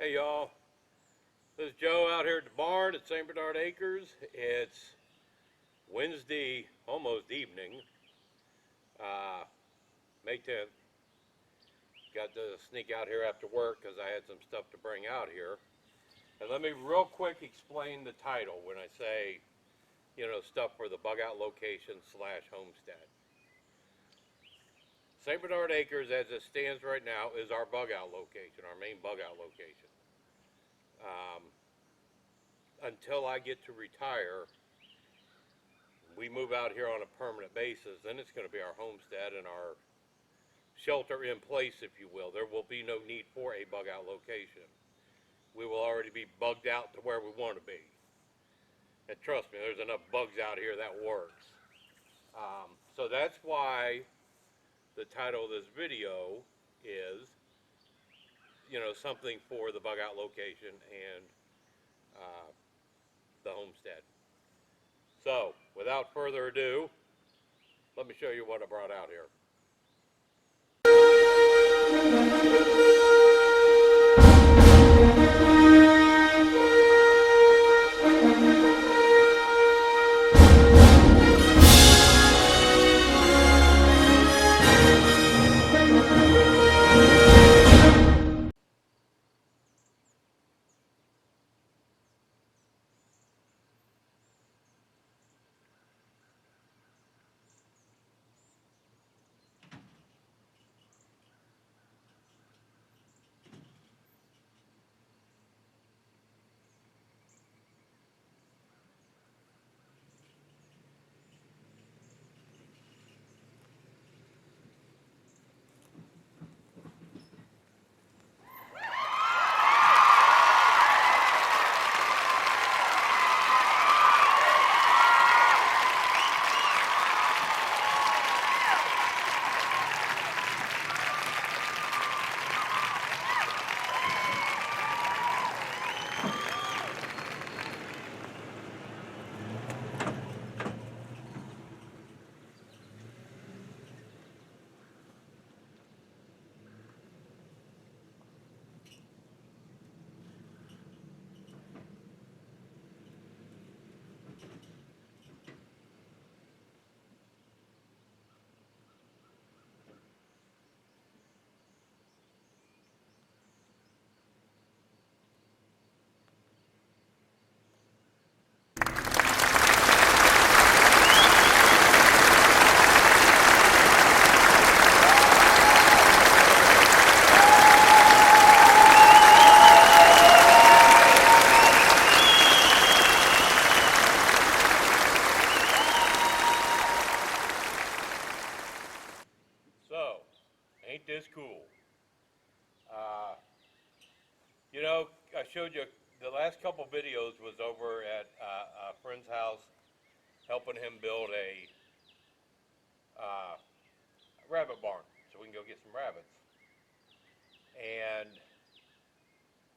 Hey y'all, this is Joe out here at the barn at St. Bernard Acres. It's Wednesday, almost evening, May 10th. Got to sneak out here after work because I had some stuff to bring out here. And let me real quick explain the title when I say, stuff for the bug out location / homestead. St. Bernard Acres, as it stands right now, is our bug out location, our main bug out location. Until I get to retire, we move out here on a permanent basis, then it's going to be our homestead and our shelter in place, if you will. There will be no need for a bug out location. We will already be bugged out to where we want to be. And trust me, there's enough bugs out here that works. So that's why the title of this video is, something for the bug out location and the homestead. So, without further ado, let me show you what I brought out here. So, ain't this cool? I showed you the last couple videos was over at a friend's house, helping him build a rabbit barn so we can go get some rabbits. And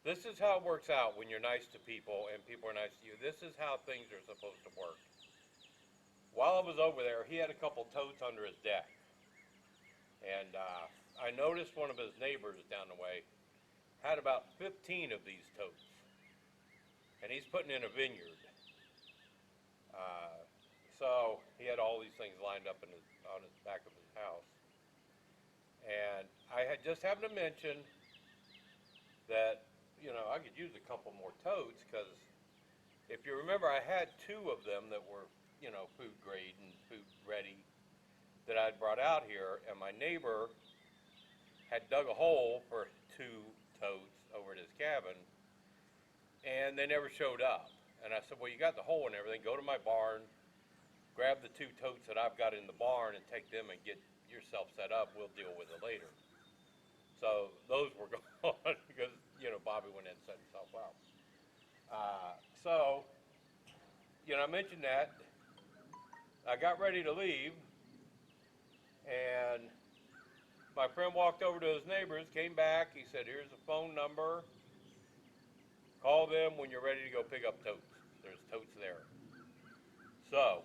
this is how it works out when you're nice to people and people are nice to you. This is how things are supposed to work. While I was over there, he had a couple totes under his deck. And I noticed one of his neighbors down the way had about 15 of these totes. And he's putting in a vineyard. So he had all these things lined up on the back of his house. And I had just happened to mention that, I could use a couple more totes because if you remember, I had two of them that were, food grade and food ready that I'd brought out here, and my neighbor had dug a hole for two totes over at his cabin, and they never showed up. And I said, well, you got the hole and everything, go to my barn, grab the two totes that I've got in the barn and take them and get yourself set up. We'll deal with it later. So those were gone because, Bobby went in and set himself out. I mentioned that. I got ready to leave, and my friend walked over to his neighbors, came back. He said, here's the phone number. Call them when you're ready to go pick up totes. There's totes there. So,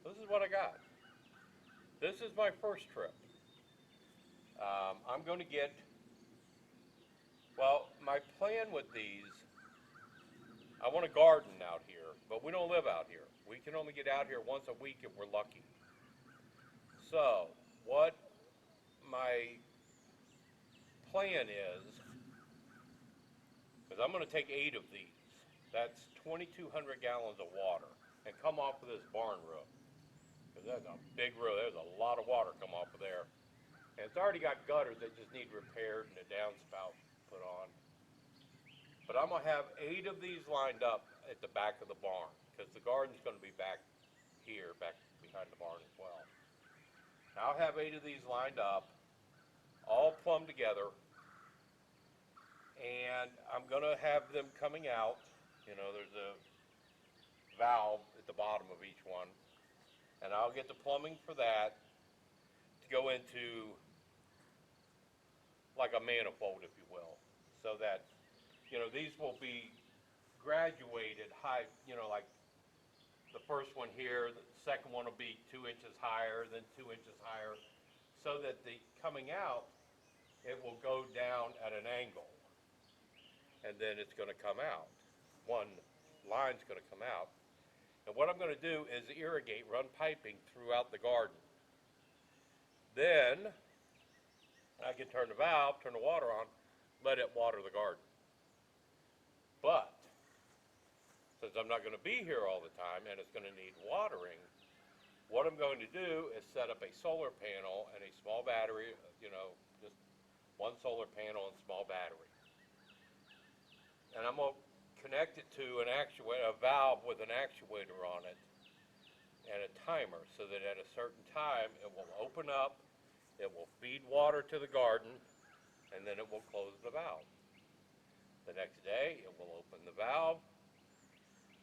this is what I got. This is my first trip. I'm going to get, well, my plan with these, I want to garden out here, but we don't live out here. We can only get out here once a week if we're lucky. So, what my plan is I'm going to take 8 of these. That's 2,200 gallons of water and come off of this barn roof. Because that's a big roof. There's a lot of water come off of there. And it's already got gutters that just need repaired and a downspout put on. But I'm going to have 8 of these lined up at the back of the barn because the garden's going to be back here, back behind the barn as well. Now I'll have 8 of these lined up, all plumbed together. And I'm going to have them coming out. You know, there's a valve at the bottom of each one. And I'll get the plumbing for that to go into like a manifold, if you will. So that, you know, these will be graduated high, you know, like the first one here, the second one will be 2 inches higher, then 2 inches higher. So that the coming out, it will go down at an angle. And then it's going to come out. One line's going to come out. And what I'm going to do is irrigate, run piping throughout the garden. Then I can turn the valve, turn the water on, let it water the garden. But since I'm not going to be here all the time and it's going to need watering, what I'm going to do is set up a solar panel and a small battery, you know, just one solar panel and small battery. And I'm going to connect it to an actuator, a valve with an actuator on it and a timer so that at a certain time it will open up, it will feed water to the garden, and then it will close the valve. The next day it will open the valve,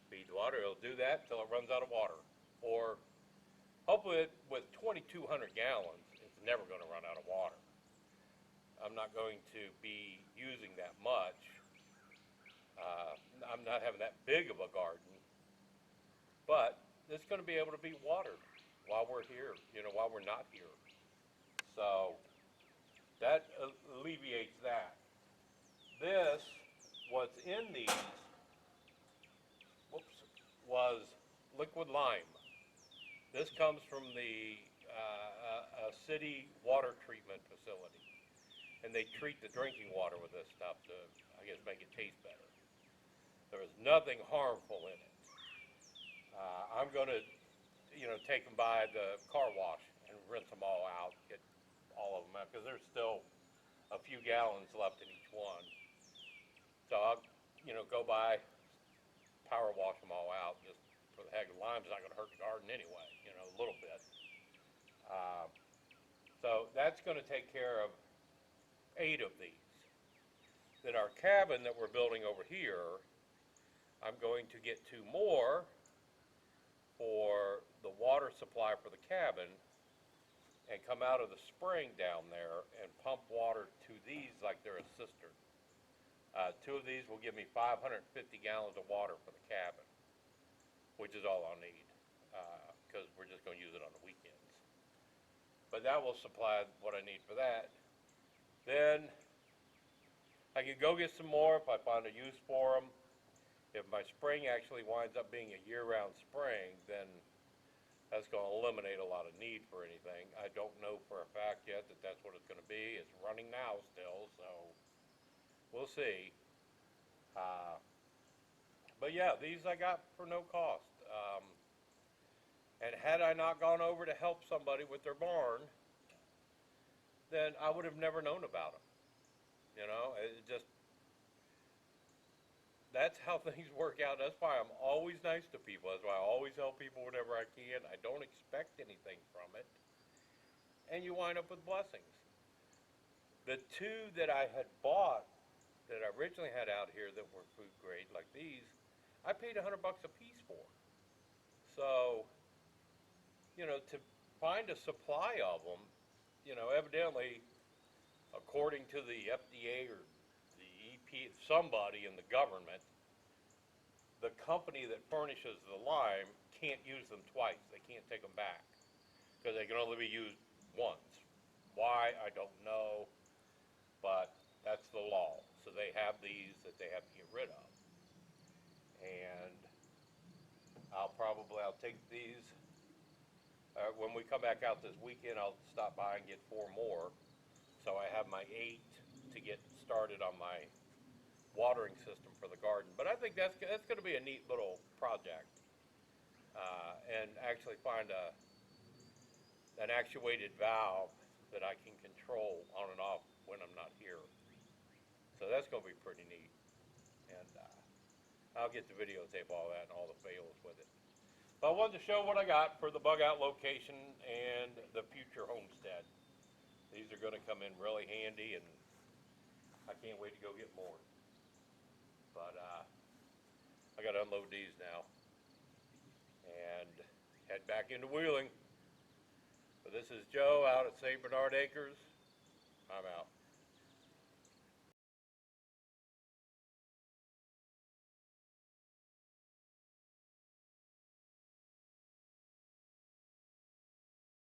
feed water, it'll do that until it runs out of water. Or hopefully with 2,200 gallons, it's never going to run out of water. I'm not going to be using that much. I'm not having that big of a garden, but it's going to be able to be watered while we're here, you know, while we're not here. So that alleviates that. This, what's in these, was liquid lime. This comes from the a city water treatment facility, and they treat the drinking water with this stuff to, I guess, make it taste better. There is nothing harmful in it. I'm going to, you know, take them by the car wash and rinse them all out, get all of them out, because there's still a few gallons left in each one. So I'll, you know, go by, power wash them all out, just for the heck of it. Lime's not going to hurt the garden anyway, you know, a little bit. So that's going to take care of 8 of these. Then our cabin that we're building over here, I'm going to get 2 more for the water supply for the cabin and come out of the spring down there and pump water to these like they're a cistern. 2 of these will give me 550 gallons of water for the cabin, which is all I'll need because we're just going to use it on the weekends. But that will supply what I need for that. Then I can go get some more if I find a use for them. If my spring actually winds up being a year-round spring, then that's going to eliminate a lot of need for anything. I don't know for a fact yet that that's what it's going to be. It's running now still, so we'll see. But yeah, these I got for no cost. And had I not gone over to help somebody with their barn, then I would have never known about them. You know, it just, that's how things work out. That's why I'm always nice to people. That's why I always help people whenever I can. I don't expect anything from it. And you wind up with blessings. The 2 that I had bought, that I originally had out here that were food grade, like these, I paid $100 a piece for. So, you know, to find a supply of them, you know, evidently, according to the FDA or the EP, somebody in the government, the company that furnishes the lime can't use them twice. They can't take them back because they can only be used once. Why, I don't know, but that's the law. So they have have these that they have to get rid of. And I'll take these, when we come back out this weekend, I'll stop by and get 4 more. So I have my 8 to get started on my watering system for the garden. But I think that's going to be a neat little project, and actually find an actuated valve that I can control on and off when I'm not here. So that's going to be pretty neat, and I'll get the videotape all that and all the fails with it. But I wanted to show what I got for the bug out location and the future homestead. These are going to come in really handy, and I can't wait to go get more. But I got to unload these now and head back into Wheeling. So this is Joe out at St. Bernard Acres. I'm out.